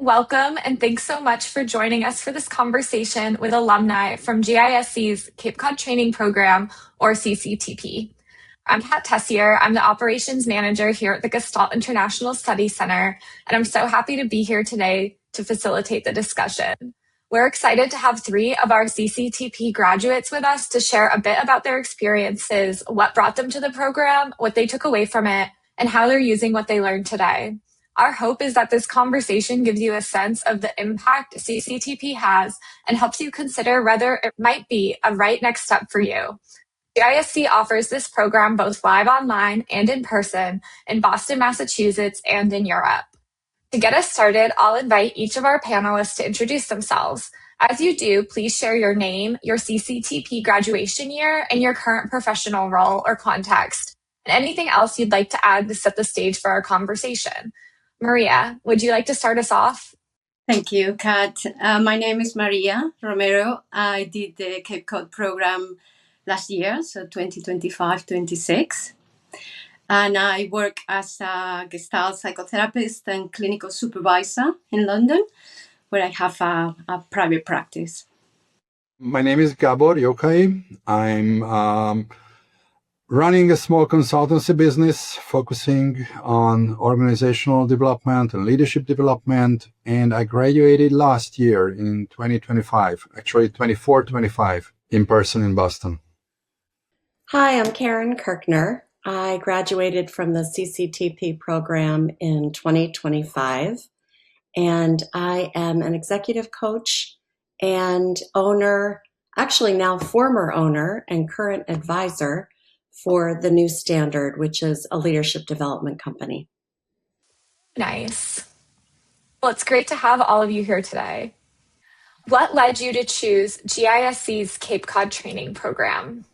Welcome, and thanks so much for joining us for this conversation with alumni from GISC's Cape Cod Training Program, or CCTP. I'm Pat Tessier. I'm the Operations Manager here at the Gestalt International Study Center, and I'm so happy to be here today to facilitate the discussion. We're excited to have 3 of our CCTP graduates with us to share a bit about their experiences, what brought them to the program, what they took away from it, and how they're using what they learned today. Our hope is that this conversation gives you a sense of the impact CCTP has and helps you consider whether it might be a right next step for you. GISC offers this program both live online and in person in Boston, Massachusetts, and in Europe. To get us started, I'll invite each of our panelists to introduce themselves. As you do, please share your name, your CCTP graduation year, and your current professional role or context, and anything else you'd like to add to set the stage for our conversation. Maria, would you like to start us off? Thank you, Kat. My name is Maria Romero. I did the Cape Cod program last year, so 2025-26. And I work as a Gestalt psychotherapist and clinical supervisor in London, where I have a private practice. My name is Gabor Yokai. I'm running a small consultancy business focusing on organizational development and leadership development. And I graduated last year in 2025, actually 24-25, in person in Boston. Hi, I'm Karen Kirkner. I graduated from the CCTP program in 2025, and I am an executive coach and owner, actually now former owner and current advisor for the New Standard, which is a leadership development company. Nice. Well, it's great to have all of you here today. What led you to choose GISC's Cape Cod Training Program?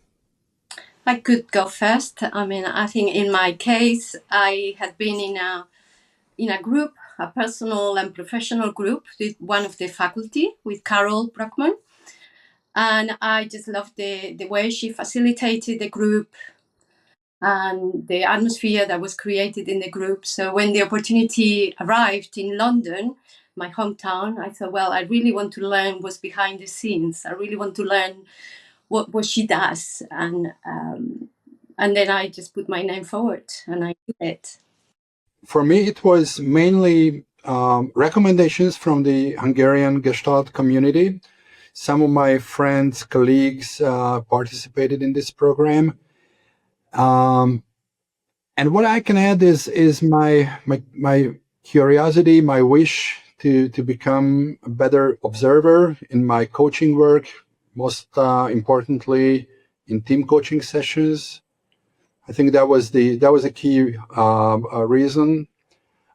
I could go first. I think in my case, I had been in a group, a personal and professional group with one of the faculty, with Carol Brockman. And I just loved the way she facilitated the group and the atmosphere that was created in the group. So when the opportunity arrived in London, my hometown, I thought, well, I really want to learn what's behind the scenes. I really want to learn what she does. And then I just put my name forward and I did it. For me, it was mainly recommendations from the Hungarian Gestalt community. Some of my friends, colleagues participated in this program. And what I can add is my curiosity, my wish to become a better observer in my coaching work, most importantly in team coaching sessions. I think that was a key reason.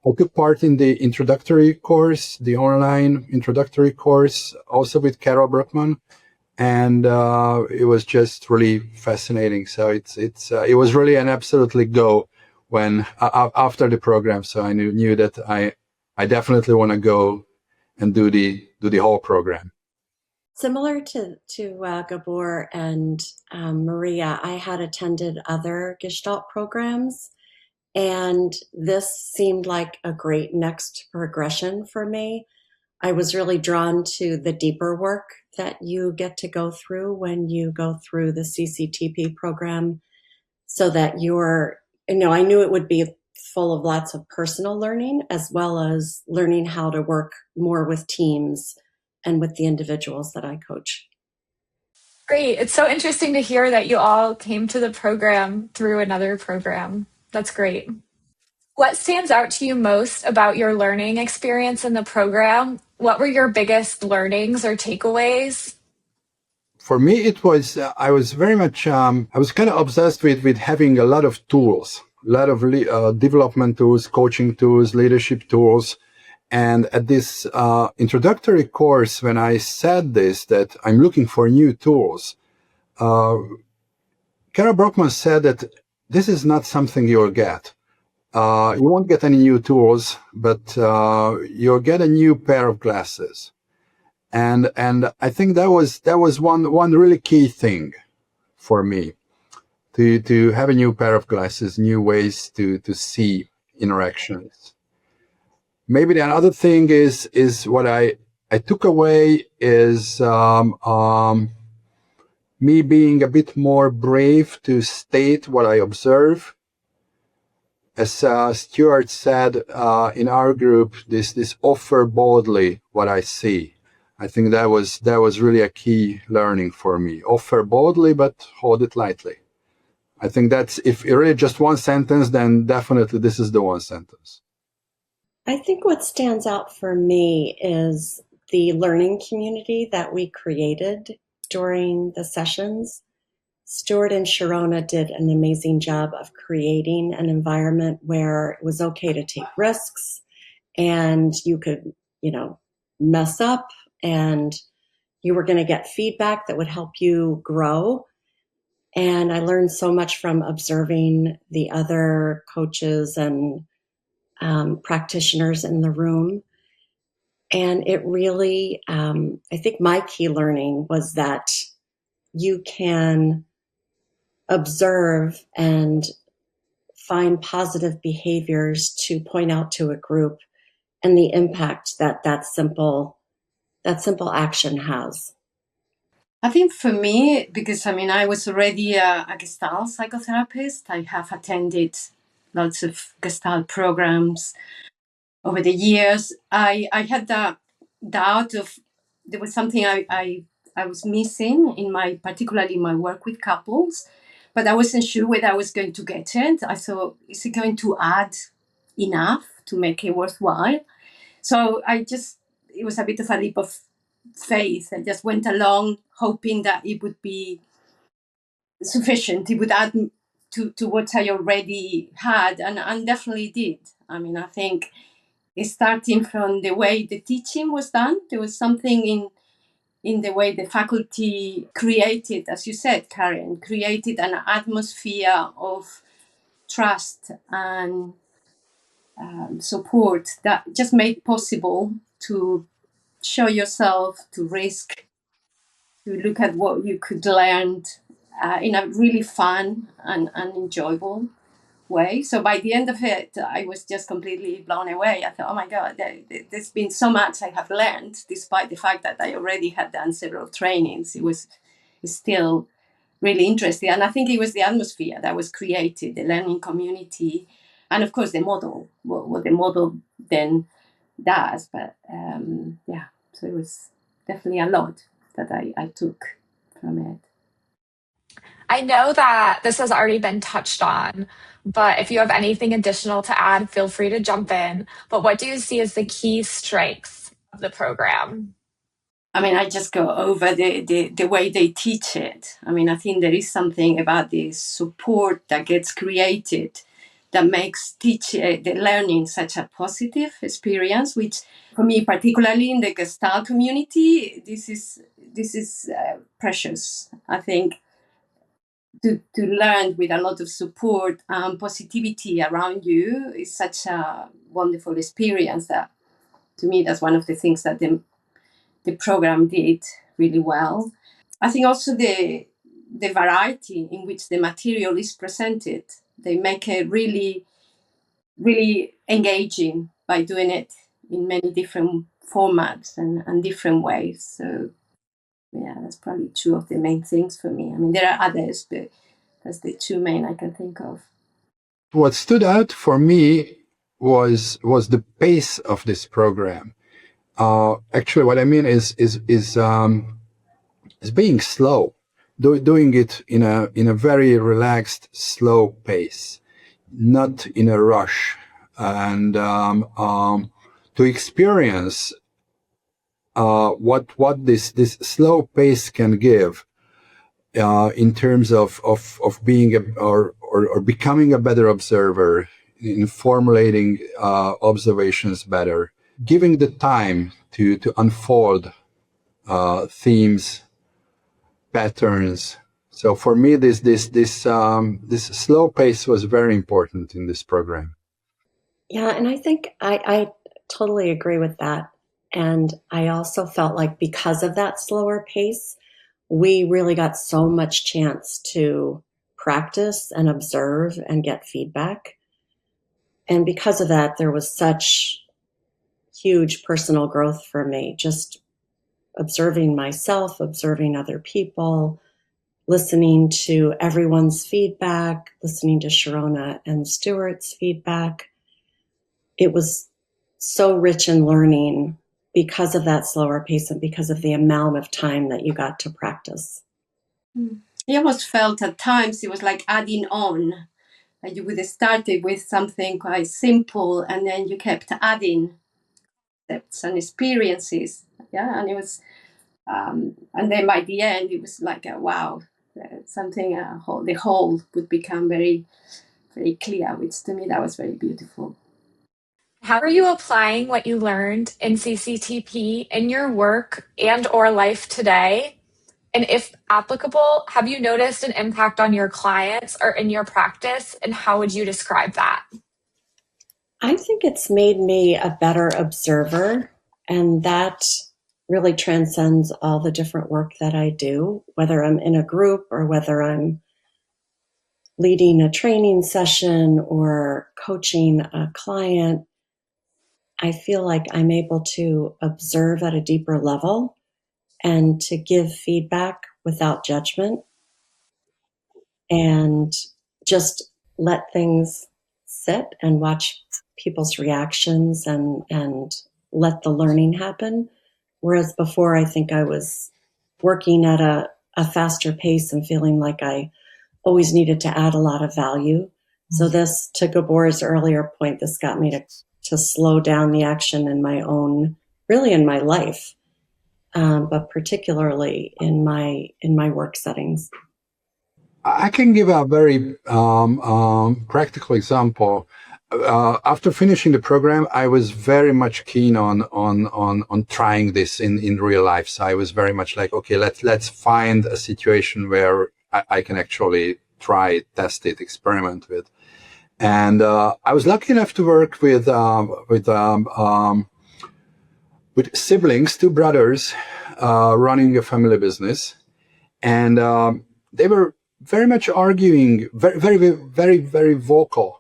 I took part in the introductory course, the online introductory course, also with Carol Brockman, and it was just really fascinating. So it was really an absolutely go when after the program. So I knew that I definitely want to go and do the whole program. Similar to Gabor and Maria, I had attended other Gestalt programs, and this seemed like a great next progression for me. I was really drawn to the deeper work that you get to go through when you go through the CCTP program, so that I knew it would be full of lots of personal learning, as well as learning how to work more with teams and with the individuals that I coach. Great. It's so interesting to hear that you all came to the program through another program. That's great. What stands out to you most about your learning experience in the program? What were your biggest learnings or takeaways? For me, it was, I was very much, I was kind of obsessed with having a lot of tools, a lot of development tools, coaching tools, leadership tools. And at this introductory course, when I said this, that I'm looking for new tools, Carol Brockman said that this is not something you'll get. You won't get any new tools, but you'll get a new pair of glasses. And I think that was one really key thing for me, to have a new pair of glasses, new ways to see interactions. maybe the other thing is what I took away is me being a bit more brave to state what I observe. As Stuart said in our group, this offer boldly what I see. I think that was really a key learning for me. Offer boldly, but hold it lightly. I think that's, if it really just one sentence, then definitely this is the one sentence. I think what stands out for me is the learning community that we created during the sessions. Stuart and Sharona did an amazing job of creating an environment where it was okay to take risks and you could, mess up and you were going to get feedback that would help you grow. And I learned so much from observing the other coaches and practitioners in the room. And it really, I think my key learning was that you can observe and find positive behaviors to point out to a group and the impact that simple action has. I think for me, because I was already a Gestalt psychotherapist, I have attended lots of Gestalt programs over the years. I had the doubt of there was something I was missing particularly in my work with couples, but I wasn't sure whether I was going to get it. I thought, is it going to add enough to make it worthwhile? So it was a bit of a leap of faith. I just went along hoping that it would be sufficient. It would add to what I already had, and definitely did. I think starting from the way the teaching was done, there was something in the way the faculty created, as you said, Karen, created an atmosphere of trust and support that just made possible to show yourself, to risk, to look at what you could learn in a really fun and enjoyable way. So by the end of it, I was just completely blown away. I thought, oh my God, there's been so much I have learned, despite the fact that I already had done several trainings. It's still really interesting. And I think it was the atmosphere that was created, the learning community, and of course the model, what the model then does. But so it was definitely a lot that I took from it. I know that this has already been touched on, but if you have anything additional to add, feel free to jump in. But what do you see as the key strengths of the program? I just go over the way they teach it. I think there is something about the support that gets created that makes the learning such a positive experience, which for me, particularly in the Gestalt community, this is precious. I think to learn with a lot of support and positivity around you is such a wonderful experience that, to me, that's one of the things that the program did really well. I think also the variety in which the material is presented, they make it really, really engaging by doing it in many different formats and different ways. So yeah, that's probably two of the main things for me. There are others, but that's the two main I can think of. What stood out for me was the pace of this program. Actually, what I mean is being slow, doing it in a very relaxed, slow pace, not in a rush, and to experience what this slow pace can give in terms of being or becoming a better observer, in formulating observations better, giving the time to unfold themes, patterns. So for me, this slow pace was very important in this program. Yeah, and I think I totally agree with that. And I also felt like because of that slower pace, we really got so much chance to practice and observe and get feedback. And because of that, there was such huge personal growth for me, just observing myself, observing other people, listening to everyone's feedback, listening to Sharona and Stuart's feedback. It was so rich in learning because of that slower pace and because of the amount of time that you got to practice. I almost felt at times it was like adding on. Like you would have started with something quite simple and then you kept adding concepts and experiences. Yeah, and it was, and then by the end, it was like, wow, something, the whole would become very, very clear, which to me, that was very beautiful. How are you applying what you learned in CCTP in your work and or life today? And if applicable, have you noticed an impact on your clients or in your practice? And how would you describe that? I think it's made me a better observer, and that really transcends all the different work that I do, whether I'm in a group or whether I'm leading a training session or coaching a client. I feel like I'm able to observe at a deeper level and to give feedback without judgment and just let things sit and watch people's reactions and let the learning happen. Whereas before, I think I was working at a faster pace and feeling like I always needed to add a lot of value. So this, to Gabor's earlier point, this got me to slow down the action in my own, really in my life, but particularly in my work settings. I can give a very practical example. After finishing the program, I was very much keen on trying this in real life. So I was very much like, okay, let's find a situation where I can actually try, test it, experiment with. And I was lucky enough to work with siblings, two brothers, running a family business, and they were very much arguing, very vocal,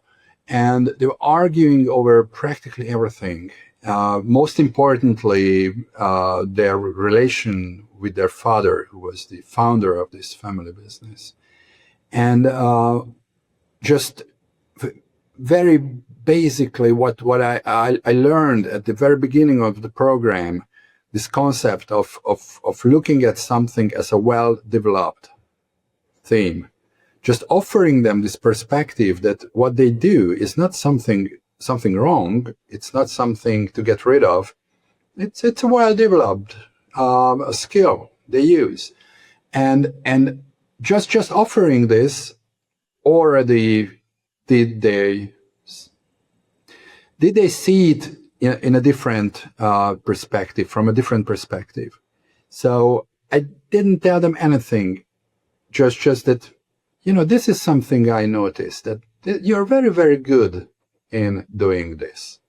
and they were arguing over practically everything. Most importantly, their relation with their father, who was the founder of this family business, and just very basically what I learned at the very beginning of the program, this concept of looking at something as a well-developed theme, just offering them this perspective that what they do is not something wrong, it's not something to get rid of, it's a well-developed skill they use, and just offering this already did they see it in a different perspective, from a different perspective. So I didn't tell them anything, just that, this is something I noticed, that you're very, very good in doing this.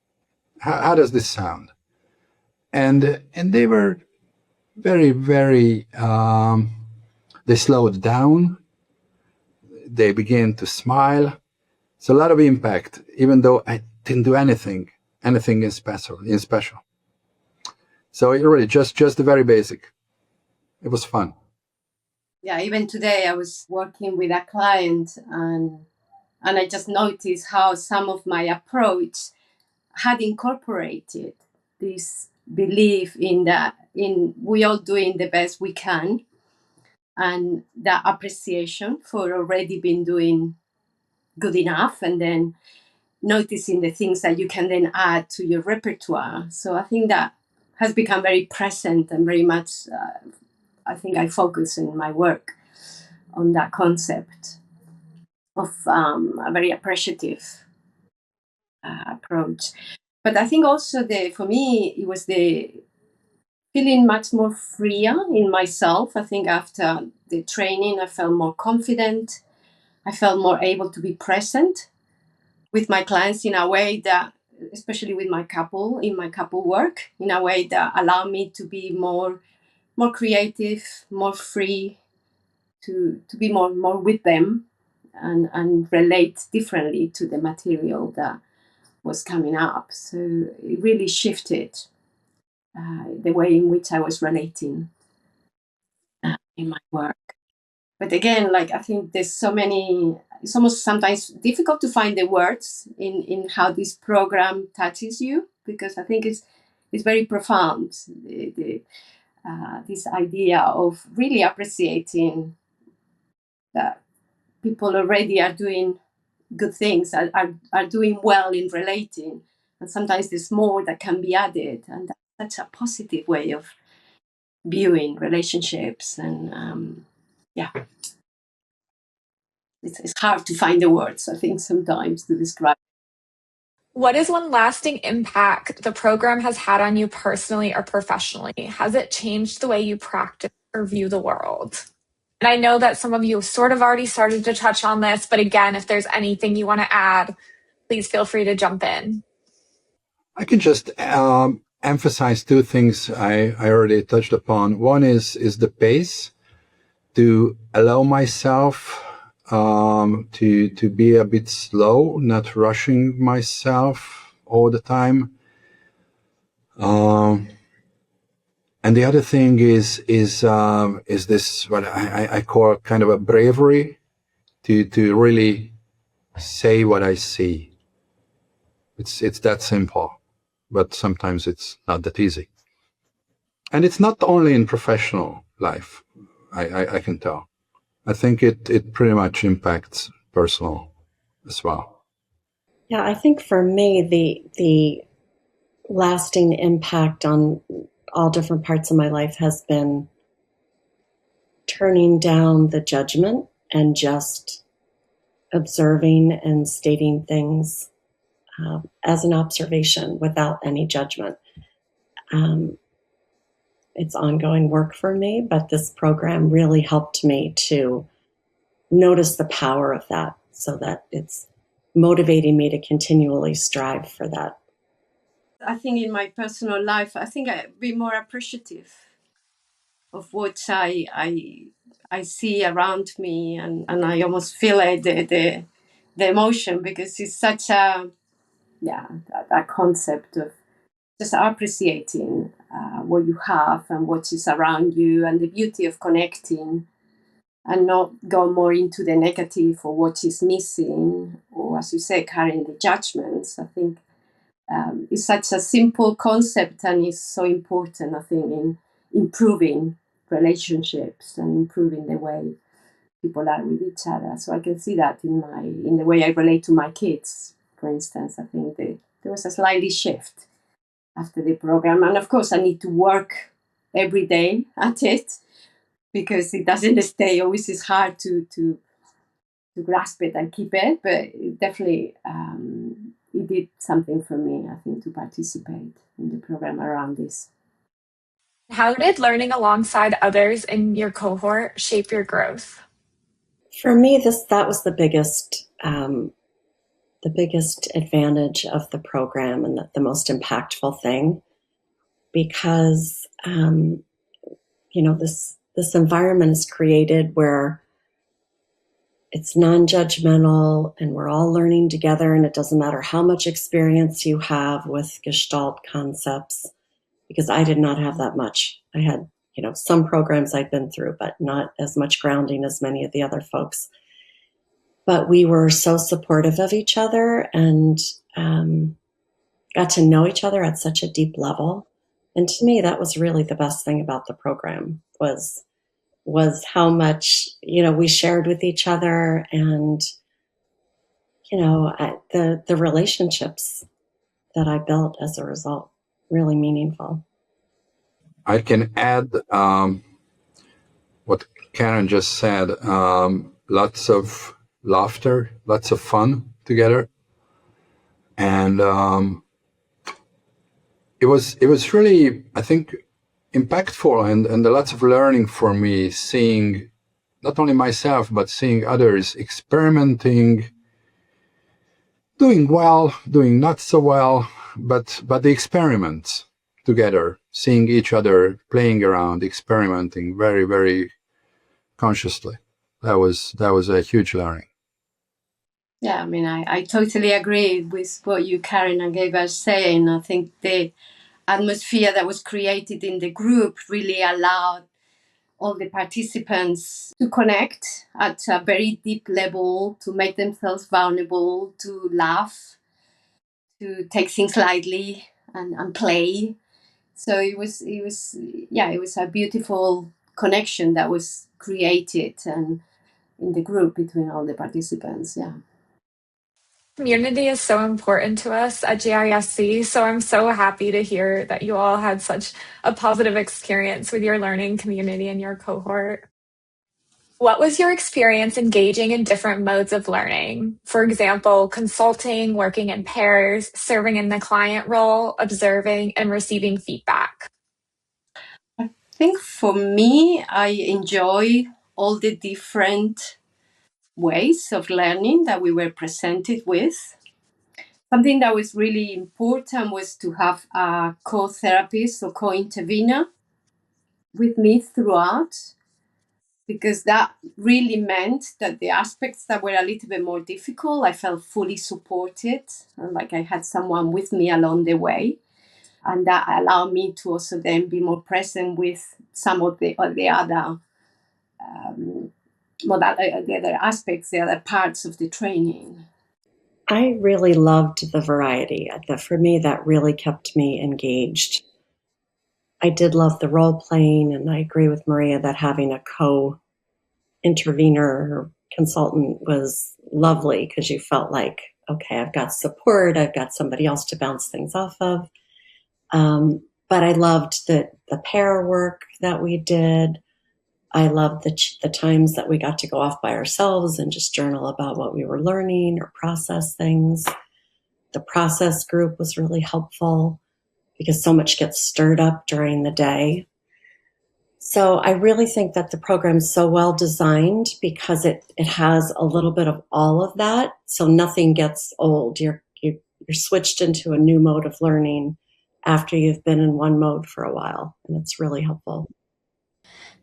How does this sound? And they were very, very, they slowed down. They began to smile. It's a lot of impact, even though I didn't do anything in special. So it really just the very basic. It was fun. Yeah, even today I was working with a client and I just noticed how some of my approach had incorporated this belief in we all doing the best we can, and the appreciation for already been doing good enough, and then noticing the things that you can then add to your repertoire. So I think that has become very present and very much, I think I focus in my work on that concept of a very appreciative approach. But I think also for me, it was the feeling much more freer in myself. I think after the training, I felt more confident. I felt more able to be present with my clients in a way that, especially with my couple, in my couple work, in a way that allowed me to be more creative, more free, to be more with them and relate differently to the material that was coming up. So it really shifted the way in which I was relating in my work. But again, like, I think there's so many, it's almost sometimes difficult to find the words in how this program touches you, because I think it's very profound, this idea of really appreciating that people already are doing good things, are doing well in relating, and sometimes there's more that can be added, and that's a positive way of viewing relationships. And yeah, it's hard to find the words, I think, sometimes to describe. What is one lasting impact the program has had on you personally or professionally? Has it changed the way you practice or view the world? And I know that some of you sort of already started to touch on this, but again, if there's anything you want to add, please feel free to jump in. I can just emphasize two things I already touched upon. One is the pace, to allow myself to be a bit slow, not rushing myself all the time. And the other thing is this, what I call kind of a bravery, to really say what I see. It's that simple, but sometimes it's not that easy. And it's not only in professional life, I can tell. I think it pretty much impacts personal as well. Yeah, I think for me, the lasting impact on all different parts of my life has been turning down the judgment and just observing and stating things as an observation without any judgment. It's ongoing work for me, but this program really helped me to notice the power of that, so that it's motivating me to continually strive for that. I think in my personal life, I think I'd be more appreciative of what I see around me, and I almost feel the emotion, because it's such a, yeah, that concept of just appreciating what you have and what is around you, and the beauty of connecting, and not go more into the negative or what is missing, or, as you say, carrying the judgments. I think it's such a simple concept, and it's so important, I think, in improving relationships and improving the way people are with each other. So I can see that in the way I relate to my kids, for instance. I think there was a slightly shift after the program, and of course I need to work every day at it, because it doesn't stay. Always is hard to grasp it and keep it, but it definitely it did something for me, I think, to participate in the program around this. How did learning alongside others in your cohort shape your growth? For me, that was the biggest advantage of the program, and the most impactful thing, because this environment is created where it's non-judgmental, and we're all learning together, and it doesn't matter how much experience you have with Gestalt concepts, because I did not have that much. I had, some programs I'd been through, but not as much grounding as many of the other folks. But we were so supportive of each other, and got to know each other at such a deep level. And to me, that was really the best thing about the program, was how much, we shared with each other, and, the relationships that I built as a result, really meaningful. I can add what Karen just said. Lots of laughter, lots of fun together, and it was really, I think, impactful, and lots of learning for me, seeing not only myself but seeing others experimenting, doing well, doing not so well, but the experiments together, seeing each other playing around, experimenting very, very consciously. That was a huge learning. Yeah, I mean, I totally agree with what you, Karen, and Gabe are saying. I think the atmosphere that was created in the group really allowed all the participants to connect at a very deep level, to make themselves vulnerable, to laugh, to take things lightly and play. So it was a beautiful connection that was created and in the group between all the participants. Yeah. Community is so important to us at GISC, so I'm so happy to hear that you all had such a positive experience with your learning community and your cohort. What was your experience engaging in different modes of learning? For example, consulting, working in pairs, serving in the client role, observing, and receiving feedback. I think for me, I enjoy all the different ways of learning that we were presented with. Something that was really important was to have a co-therapist or co-intervener with me throughout, because that really meant that the aspects that were a little bit more difficult, I felt fully supported, and like I had someone with me along the way. And that allowed me to also then be more present with some of the other the other aspects, the other parts of the training. I really loved the variety. For me, that really kept me engaged. I did love the role playing, and I agree with Maria that having a co-intervener or consultant was lovely because you felt like, okay, I've got support, I've got somebody else to bounce things off of. But I loved the pair work that we did. I loved the times that we got to go off by ourselves and just journal about what we were learning or process things. The process group was really helpful because so much gets stirred up during the day. So I really think that the program is so well designed because it has a little bit of all of that. So nothing gets old. You're switched into a new mode of learning after you've been in one mode for a while, and it's really helpful.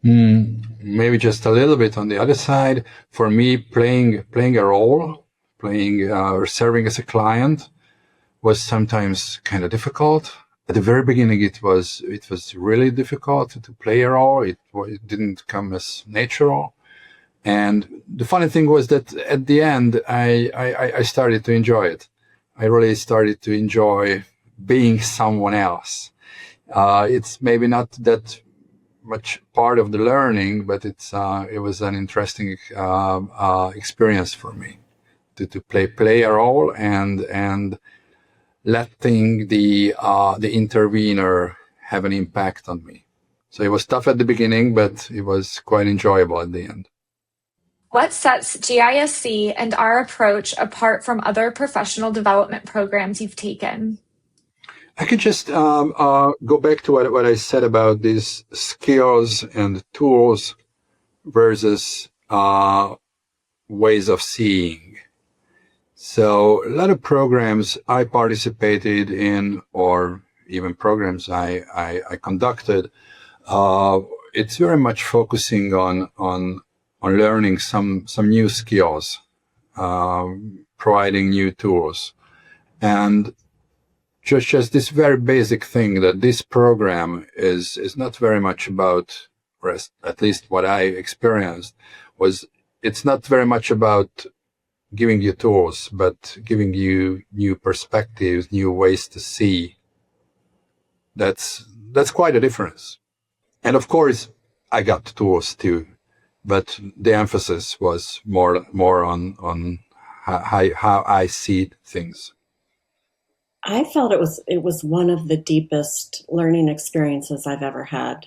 Maybe just a little bit on the other side. For me, playing a role, or serving as a client, was sometimes kind of difficult. At the very beginning, it was really difficult to play a role. It didn't come as natural. And the funny thing was that at the end, I started to enjoy it. I really started to enjoy being someone else. It's maybe not that much part of the learning, but it was an interesting experience for me to play a role and letting the intervener have an impact on me. So it was tough at the beginning, but it was quite enjoyable at the end. What sets GISC and our approach apart from other professional development programs you've taken? I could just go back to what I said about these skills and tools versus ways of seeing. So a lot of programs I participated in, or even programs I conducted, it's very much focusing on learning some new skills, providing new tools, and just this very basic thing that this program is not very much about, or at least what I experienced was, it's not very much about giving you tools, but giving you new perspectives, new ways to see. That's quite a difference. And of course, I got tools too, but the emphasis was more on how I see things. I felt it was one of the deepest learning experiences I've ever had.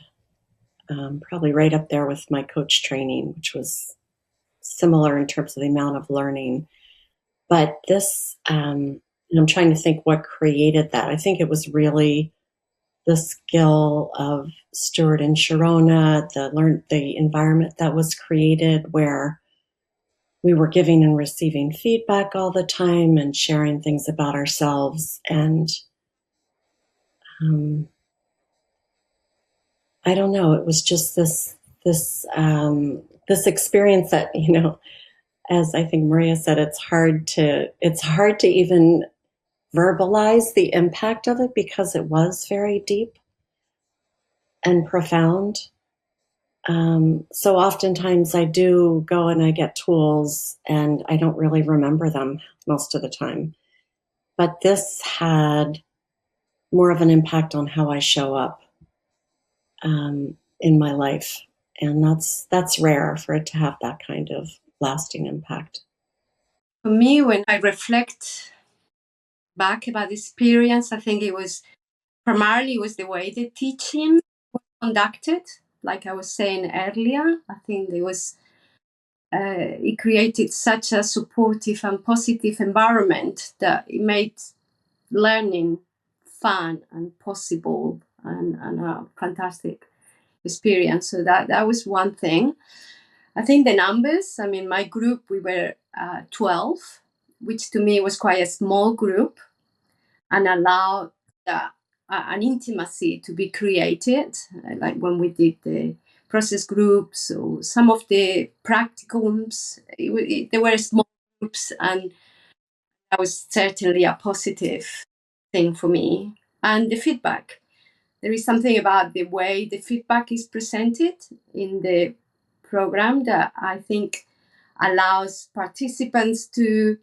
Probably right up there with my coach training, which was similar in terms of the amount of learning. But this, and I'm trying to think what created that. I think it was really the skill of Stuart and Sharona, the environment that was created where we were giving and receiving feedback all the time and sharing things about ourselves. And I don't know, it was just this experience that, as I think Maria said, it's hard to even verbalize the impact of it because it was very deep and profound. So oftentimes I do go and I get tools and I don't really remember them most of the time. But this had more of an impact on how I show up in my life. And that's rare for it to have that kind of lasting impact. For me, when I reflect back about the experience, I think it was primarily the way the teaching was conducted. Like I was saying earlier, I think it created such a supportive and positive environment that it made learning fun and possible and a fantastic experience. So that was one thing. I think the numbers, I mean, my group, we were 12, which to me was quite a small group and allowed an intimacy to be created, like when we did the process groups or some of the practicums. They were small groups, and that was certainly a positive thing for me. And the feedback. There is something about the way the feedback is presented in the program that I think allows participants to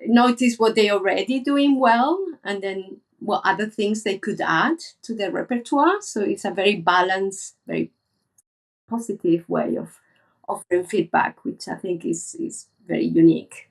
notice what they're already doing well and then what other things they could add to their repertoire. So it's a very balanced, very positive way of offering feedback, which I think is very unique.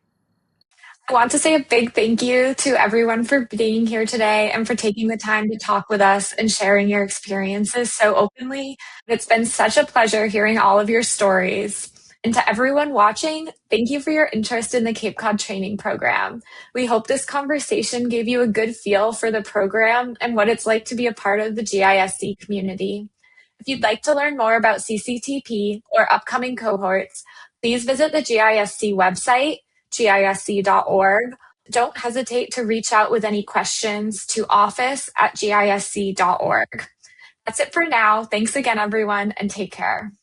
I want to say a big thank you to everyone for being here today and for taking the time to talk with us and sharing your experiences so openly. It's been such a pleasure hearing all of your stories. And to everyone watching, thank you for your interest in the Cape Cod Training Program. We hope this conversation gave you a good feel for the program and what it's like to be a part of the GISC community. If you'd like to learn more about CCTP or upcoming cohorts, please visit the GISC website, gisc.org. Don't hesitate to reach out with any questions to office@gisc.org. That's it for now. Thanks again, everyone, and take care.